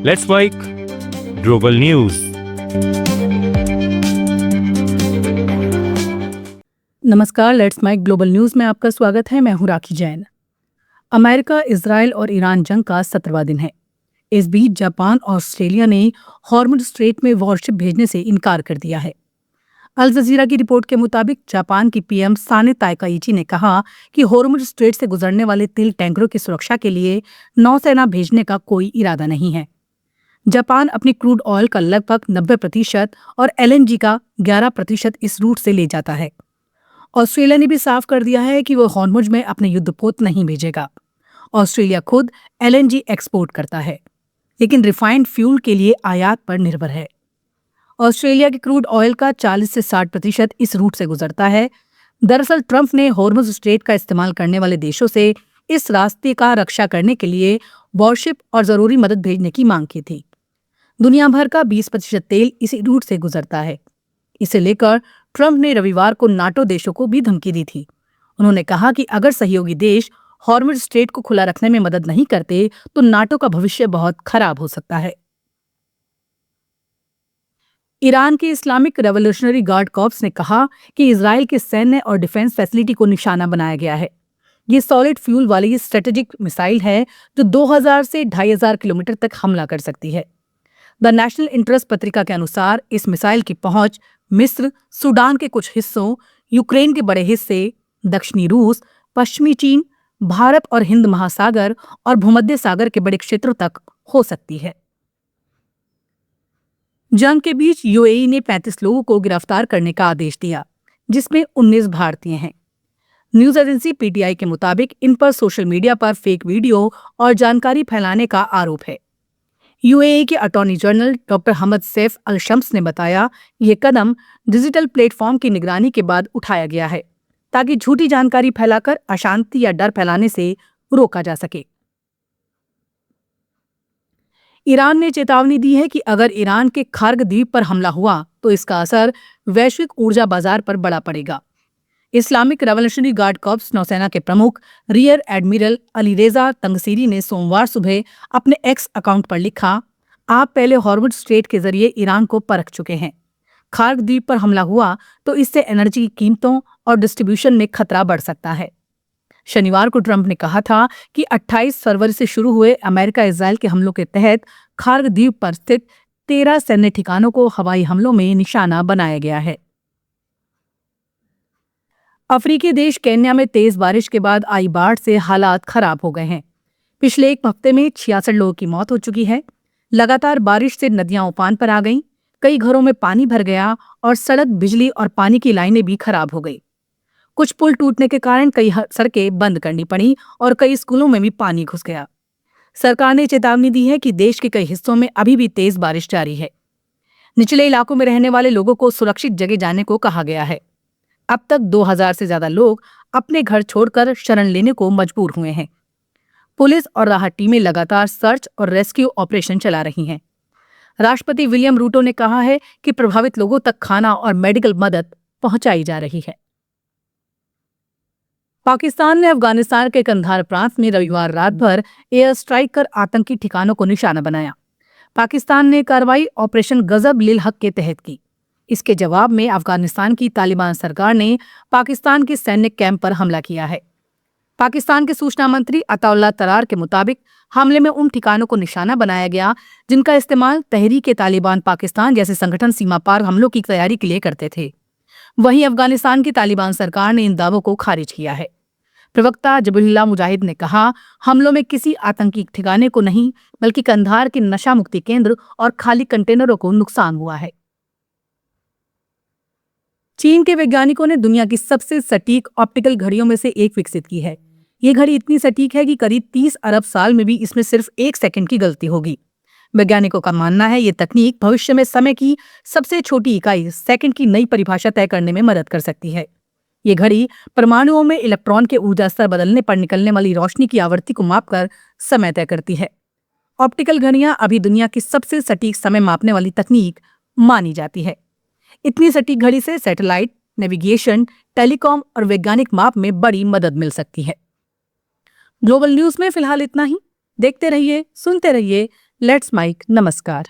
Let's mike global news. नमस्कार, let's mike global news में आपका स्वागत है। मैं हूं राखी जैन। अमेरिका, इजराइल और ईरान जंग का 17वां दिन है। इस बीच जापान और ऑस्ट्रेलिया ने हॉर्मुज़ स्ट्रेट में वॉरशिप भेजने से इनकार कर दिया है। अल जजीरा की रिपोर्ट के मुताबिक जापान की पीएम साने ताकाइची ने कहा कि हॉर्मुज़ स्ट्रेट से गुजरने वाले तेल टैंकरों की सुरक्षा के लिए नौसेना भेजने का कोई इरादा नहीं है। जापान अपनी क्रूड ऑयल का लगभग 90% और एलएनजी का 11% इस रूट से ले जाता है। ऑस्ट्रेलिया ने भी साफ कर दिया है कि वो हॉर्मुज़ में अपने युद्धपोत नहीं भेजेगा। ऑस्ट्रेलिया खुद एलएनजी एक्सपोर्ट करता है, लेकिन रिफाइंड फ्यूल के लिए आयात पर निर्भर है। ऑस्ट्रेलिया के क्रूड ऑयल का 40 से 60% इस रूट से गुजरता है। दरअसल ट्रंप ने हॉर्मुज़ स्ट्रेट का इस्तेमाल करने वाले देशों से इस रास्ते का रक्षा करने के लिए वॉरशिप और जरूरी मदद भेजने की मांग की थी। दुनिया भर का 20% तेल इसी रूट से गुजरता है। इसे लेकर ट्रंप ने रविवार को नाटो देशों को भी धमकी दी थी। उन्होंने कहा कि अगर सहयोगी देश हॉर्मुज़ स्ट्रेट को खुला रखने में मदद नहीं करते तो नाटो का भविष्य बहुत खराब हो सकता है। ईरान के इस्लामिक रेवोल्यूशनरी गार्ड कॉर्प्स ने कहा कि इजराइल के सैन्य और डिफेंस फैसिलिटी को निशाना बनाया गया है। ये सॉलिड फ्यूल वाली स्ट्रेटेजिक मिसाइल है जो 2000 से 2500 किलोमीटर तक हमला कर सकती है। द नेशनल इंटरेस्ट पत्रिका के अनुसार इस मिसाइल की पहुंच मिस्र, सूडान के कुछ हिस्सों, यूक्रेन के बड़े हिस्से, दक्षिणी रूस, पश्चिमी चीन, भारत और हिंद महासागर और भूमध्य सागर के बड़े क्षेत्रों तक हो सकती है। जंग के बीच यूएई ने 35 लोगों को गिरफ्तार करने का आदेश दिया, जिसमें 19 भारतीय हैं। न्यूज एजेंसी पीटीआई के मुताबिक इन पर सोशल मीडिया पर फेक वीडियो और जानकारी फैलाने का आरोप है। यूएई के अटॉर्नी जनरल डॉक्टर हमद सैफ अल शम्स ने बताया, ये कदम डिजिटल प्लेटफॉर्म की निगरानी के बाद उठाया गया है ताकि झूठी जानकारी फैलाकर अशांति या डर फैलाने से रोका जा सके। ईरान ने चेतावनी दी है कि अगर ईरान के खार्ग द्वीप पर हमला हुआ तो इसका असर वैश्विक ऊर्जा बाजार पर बड़ा पड़ेगा। इस्लामिक रेवोल्यूशनरी गार्ड कॉर्प्स नौसेना के प्रमुख रियर एडमिरल अलीरेजा तंगसीरी ने सोमवार सुबह अपने एक्स अकाउंट पर लिखा, आप पहले हॉर्मुज़ स्ट्रेट के जरिए ईरान को परख चुके हैं। खार्ग द्वीप पर हमला हुआ तो इससे एनर्जी की कीमतों और डिस्ट्रीब्यूशन में खतरा बढ़ सकता है। शनिवार को ट्रंप ने कहा था कि 28 फरवरी से शुरू हुए अमेरिका इजराइल के हमलों के तहत खार्ग द्वीप पर स्थित 13 सैन्य ठिकानों को हवाई हमलों में निशाना बनाया गया है। अफ्रीकी देश केन्या में तेज बारिश के बाद आई बाढ़ से हालात खराब हो गए हैं। पिछले एक हफ्ते में 66 लोगों की मौत हो चुकी है। लगातार बारिश से नदियां उफान पर आ गईं, कई घरों में पानी भर गया और सड़क, बिजली और पानी की लाइनें भी खराब हो गई। कुछ पुल टूटने के कारण कई सड़कें बंद करनी पड़ी और कई स्कूलों में भी पानी घुस गया। सरकार ने चेतावनी दी है कि देश के कई हिस्सों में अभी भी तेज बारिश जारी है। निचले इलाकों में रहने वाले लोगों को सुरक्षित जगह जाने को कहा गया है। अब तक 2000 से ज्यादा लोग अपने घर छोड़कर शरण लेने को मजबूर हुए हैं। पुलिस और राहत टीमें लगातार सर्च और रेस्क्यू ऑपरेशन चला रही हैं। राष्ट्रपति विलियम रूटो ने कहा है कि प्रभावित लोगों तक खाना और मेडिकल मदद पहुंचाई जा रही है। पाकिस्तान ने अफगानिस्तान के कंधार प्रांत में रविवार रात भर एयर स्ट्राइक कर आतंकी ठिकानों को निशाना बनाया। पाकिस्तान ने कार्रवाई ऑपरेशन गजब लिल हक के तहत की। इसके जवाब में अफगानिस्तान की तालिबान सरकार ने पाकिस्तान के सैन्य कैंप पर हमला किया है। पाकिस्तान के सूचना मंत्री अताउल्लाह तरार के मुताबिक हमले में उन ठिकानों को निशाना बनाया गया जिनका इस्तेमाल तहरीक-ए-तालिबान पाकिस्तान जैसे संगठन सीमा पार हमलों की तैयारी के लिए करते थे। वहीं अफगानिस्तान की तालिबान सरकार ने इन दावों को खारिज किया है। प्रवक्ता जबीहुल्लाह मुजाहिद ने कहा, हमलों में किसी आतंकी ठिकाने को नहीं बल्कि कंधार के नशा मुक्ति केंद्र और खाली कंटेनरों को नुकसान हुआ है। चीन के वैज्ञानिकों ने दुनिया की सबसे सटीक ऑप्टिकल घड़ियों में से एक विकसित की है। ये घड़ी इतनी सटीक है कि करीब 30 अरब साल में भी इसमें सिर्फ 1 सेकंड की गलती होगी। वैज्ञानिकों का मानना है ये तकनीक भविष्य में समय की सबसे छोटी इकाई सेकंड की नई परिभाषा तय करने में मदद कर सकती है। ये घड़ी परमाणुओं में इलेक्ट्रॉन के ऊर्जा स्तर बदलने पर निकलने वाली रोशनी की आवृत्ति को मापकर समय तय करती है। ऑप्टिकल घड़ियां अभी दुनिया की सबसे सटीक समय मापने वाली तकनीक मानी जाती है। इतनी सटीक घड़ी से सैटेलाइट, नेविगेशन, टेलीकॉम और वैज्ञानिक माप में बड़ी मदद मिल सकती है। ग्लोबल न्यूज में फिलहाल इतना ही। देखते रहिए, सुनते रहिए लेट्स माइक नमस्कार।